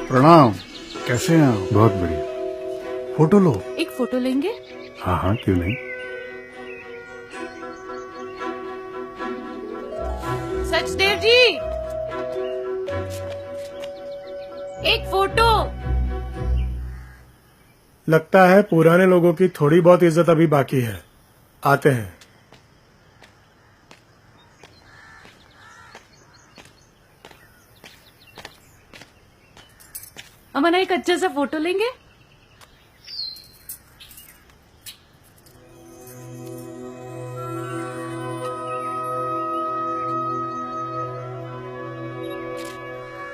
प्रणाम। कैसे हैं आप? बहुत बढ़िया। फोटो लो। एक फोटो लेंगे? हाँ हाँ, क्यों नहीं। सचदेव जी, एक फोटो। लगता है पुराने लोगों की थोड़ी बहुत इज्जत अभी बाकी है। आते हैं। अमना एक अच्छा सा फोटो लेंगे?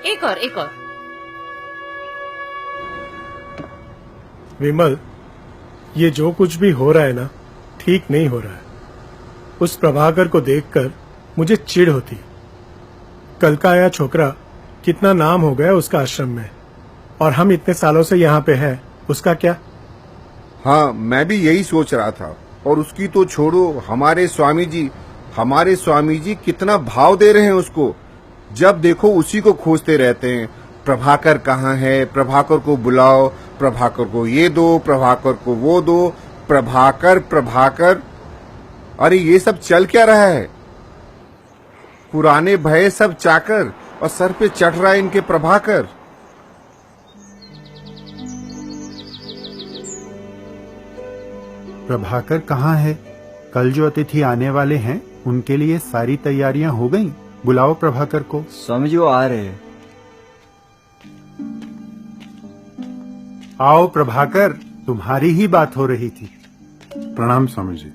एक और। विमल, ये जो कुछ भी हो रहा है ना, ठीक नहीं हो रहा है। उस प्रभाकर को देखकर मुझे चिढ़ होती। कल का आया छोकरा कितना नाम हो गया उसका आश्रम में, और हम इतने सालों से यहाँ पे हैं, उसका क्या? हाँ, मैं भी यही सोच रहा था। और उसकी तो छोड़ो, हमारे स्वामी जी कितना भाव दे रहे हैं उसको। जब देखो उसी को खोजते रहते हैं। प्रभाकर कहाँ है, प्रभाकर को बुलाओ, प्रभाकर को ये दो, प्रभाकर को वो दो, प्रभाकर। अरे ये सब चल क्या रहा है? पुराने भय सब चाकर, और सर पे चढ़ रहा है इनके प्रभाकर। प्रभाकर कहाँ है? कल जो अतिथि आने वाले हैं उनके लिए सारी तैयारियां हो गईं। बुलाओ प्रभाकर को। स्वामी जी वो आ रहे हैं। आओ प्रभाकर, तुम्हारी ही बात हो रही थी। प्रणाम स्वामी जी।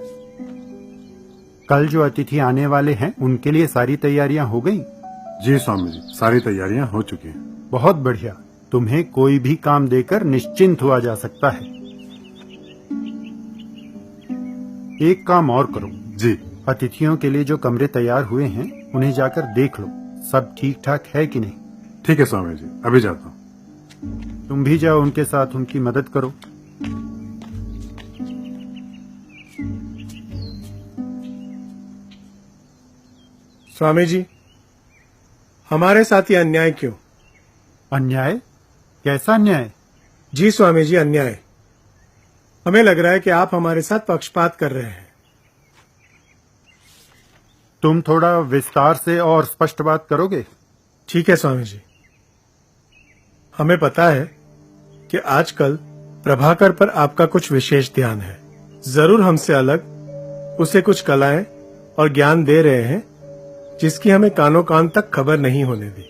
कल जो अतिथि आने वाले हैं उनके लिए सारी तैयारियां हो गईं? जी स्वामी जी, सारी तैयारियां हो चुकी हैं। बहुत बढ़िया। तुम्हें कोई भी काम देकर निश्चिंत हुआ जा सकता है। एक काम और करो। जी। अतिथियों के लिए जो कमरे तैयार हुए हैं उन्हें जाकर देख लो, सब ठीक ठाक है कि नहीं। ठीक है स्वामी जी, अभी जाता हूँ। तुम भी जाओ उनके साथ, उनकी मदद करो। स्वामी जी, हमारे साथ ये अन्याय क्यों? अन्याय? कैसा अन्याय? जी स्वामी जी, अन्याय। हमें लग रहा है कि आप हमारे साथ पक्षपात कर रहे हैं। तुम थोड़ा विस्तार से और स्पष्ट बात करोगे? ठीक है स्वामी जी। हमें पता है कि आजकल प्रभाकर पर आपका कुछ विशेष ध्यान है। जरूर हमसे अलग उसे कुछ कलाएं और ज्ञान दे रहे हैं जिसकी हमें कानों कान तक खबर नहीं होने दी।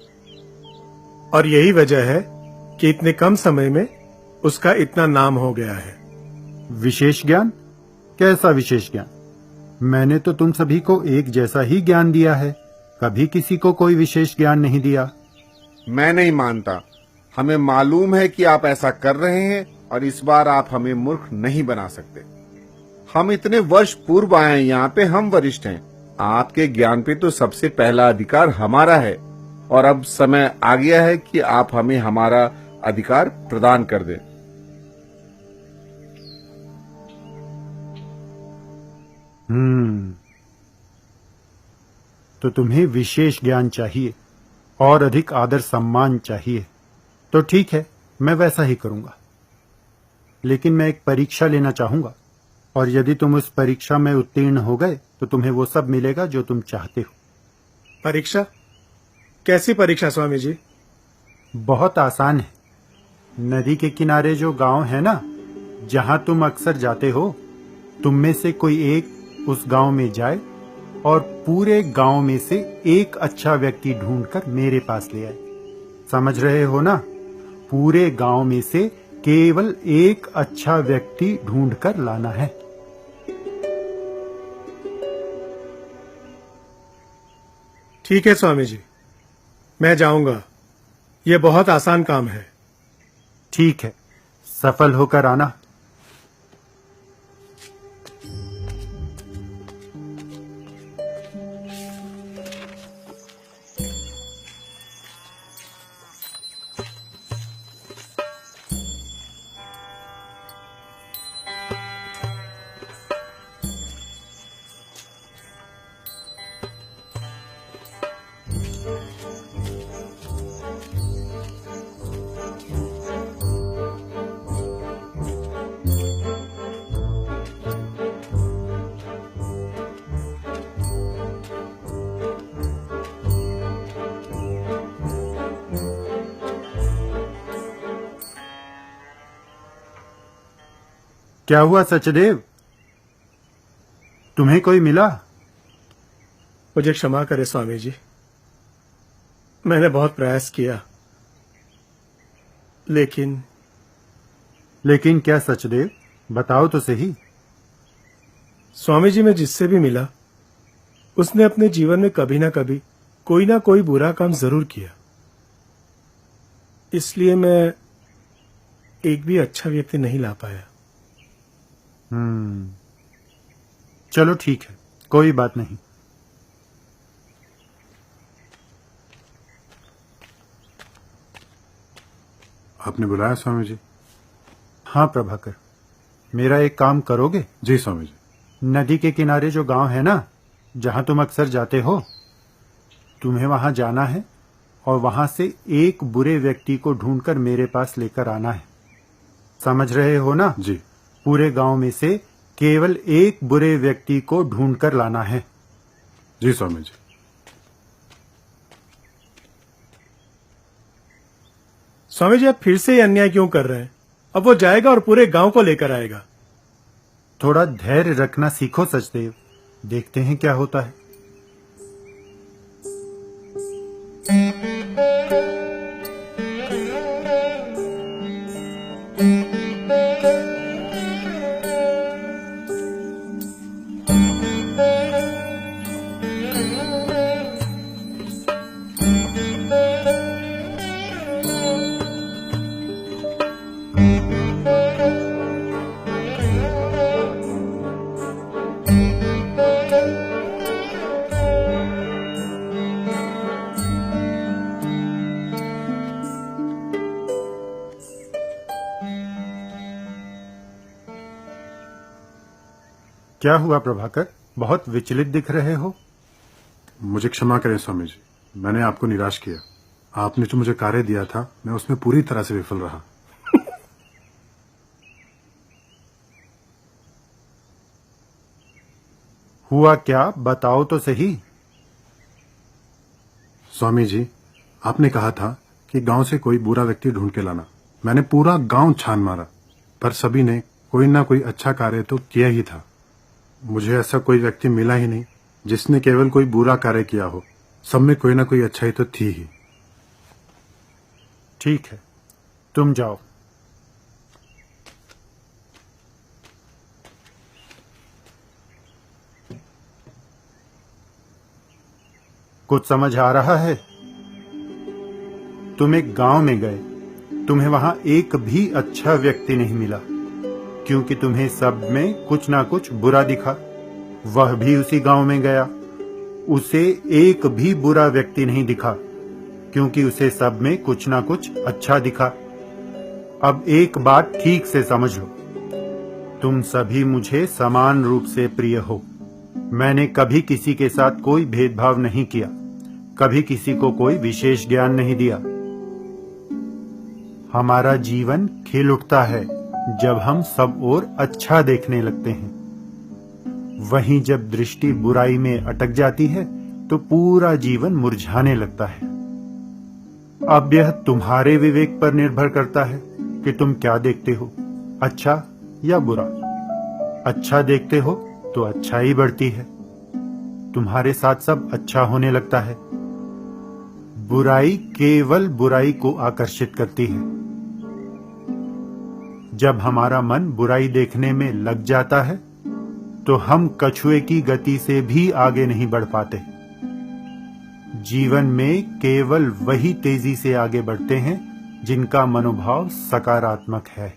और यही वजह है कि इतने कम समय में उसका इतना नाम हो गया है। विशेष ज्ञान? कैसा विशेष ज्ञान? मैंने तो तुम सभी को एक जैसा ही ज्ञान दिया है, कभी किसी को कोई विशेष ज्ञान नहीं दिया। मैं नहीं मानता। हमें मालूम है कि आप ऐसा कर रहे हैं, और इस बार आप हमें मूर्ख नहीं बना सकते। हम इतने वर्ष पूर्व आए हैं यहाँ पे, हम वरिष्ठ हैं। आपके ज्ञान पे तो सबसे पहला अधिकार हमारा है, और अब समय आ गया है कि आप हमें हमारा अधिकार प्रदान कर दें। तो तुम्हें विशेष ज्ञान चाहिए और अधिक आदर सम्मान चाहिए, तो ठीक है, मैं वैसा ही करूंगा। लेकिन मैं एक परीक्षा लेना चाहूंगा, और यदि तुम उस परीक्षा में उत्तीर्ण हो गए तो तुम्हें वो सब मिलेगा जो तुम चाहते हो। परीक्षा? कैसी परीक्षा स्वामी जी? बहुत आसान है। नदी के किनारे जो गांव है ना, जहां तुम अक्सर जाते हो, तुम में से कोई एक उस गांव में जाए और पूरे गांव में से एक अच्छा व्यक्ति ढूंढकर मेरे पास ले आए। समझ रहे हो ना? पूरे गांव में से केवल एक अच्छा व्यक्ति ढूंढकर लाना है। ठीक है स्वामी जी, मैं जाऊंगा। ये बहुत आसान काम है। ठीक है, सफल होकर आना। क्या हुआ सचदेव? तुम्हें कोई मिला? मुझे क्षमा करे स्वामी जी, मैंने बहुत प्रयास किया, लेकिन लेकिन क्या सचदेव, बताओ तो सही। स्वामी जी, मैं जिससे भी मिला उसने अपने जीवन में कभी ना कोई बुरा काम जरूर किया, इसलिए मैं एक भी अच्छा व्यक्ति नहीं ला पाया। चलो ठीक है, कोई बात नहीं। आपने बुलाया स्वामी जी? हाँ प्रभाकर, मेरा एक काम करोगे? जी स्वामी जी। नदी के किनारे जो गांव है ना, जहां तुम अक्सर जाते हो, तुम्हें वहां जाना है और वहां से एक बुरे व्यक्ति को ढूंढकर मेरे पास लेकर आना है। समझ रहे हो ना? जी। पूरे गांव में से केवल एक बुरे व्यक्ति को ढूंढकर लाना है। जी स्वामी जी। स्वामी जी, आप फिर से ये अन्याय क्यों कर रहे हैं? अब वो जाएगा और पूरे गांव को लेकर आएगा। थोड़ा धैर्य रखना सीखो सचदेव, देखते हैं क्या होता है। क्या हुआ प्रभाकर, बहुत विचलित दिख रहे हो? मुझे क्षमा करें स्वामी जी, मैंने आपको निराश किया। आपने जो मुझे कार्य दिया था, मैं उसमें पूरी तरह से विफल रहा। हुआ क्या, बताओ तो सही। स्वामी जी, आपने कहा था कि गांव से कोई बुरा व्यक्ति ढूंढ के लाना। मैंने पूरा गांव छान मारा, पर सभी ने कोई ना कोई अच्छा कार्य तो किया ही था। मुझे ऐसा कोई व्यक्ति मिला ही नहीं जिसने केवल कोई बुरा कार्य किया हो। सब में कोई ना कोई अच्छाई तो थी ही। ठीक है, तुम जाओ। कुछ समझ आ रहा है? तुम एक गांव में गए, तुम्हें वहां एक भी अच्छा व्यक्ति नहीं मिला, क्योंकि तुम्हें सब में कुछ ना कुछ बुरा दिखा। वह भी उसी गांव में गया, उसे एक भी बुरा व्यक्ति नहीं दिखा, क्योंकि उसे सब में कुछ ना कुछ अच्छा दिखा। अब एक बात ठीक से समझ लो, तुम सभी मुझे समान रूप से प्रिय हो। मैंने कभी किसी के साथ कोई भेदभाव नहीं किया, कभी किसी को कोई विशेष ज्ञान नहीं दिया। हमारा जीवन खिल उठता है जब हम सब ओर अच्छा देखने लगते हैं। वहीं जब दृष्टि बुराई में अटक जाती है तो पूरा जीवन मुरझाने लगता है। अब यह तुम्हारे विवेक पर निर्भर करता है कि तुम क्या देखते हो, अच्छा या बुरा। अच्छा देखते हो तो अच्छाई बढ़ती है, तुम्हारे साथ सब अच्छा होने लगता है। बुराई केवल बुराई को आकर्षित करती है। जब हमारा मन बुराई देखने में लग जाता है तो हम कछुए की गति से भी आगे नहीं बढ़ पाते। जीवन में केवल वही तेजी से आगे बढ़ते हैं जिनका मनोभाव सकारात्मक है।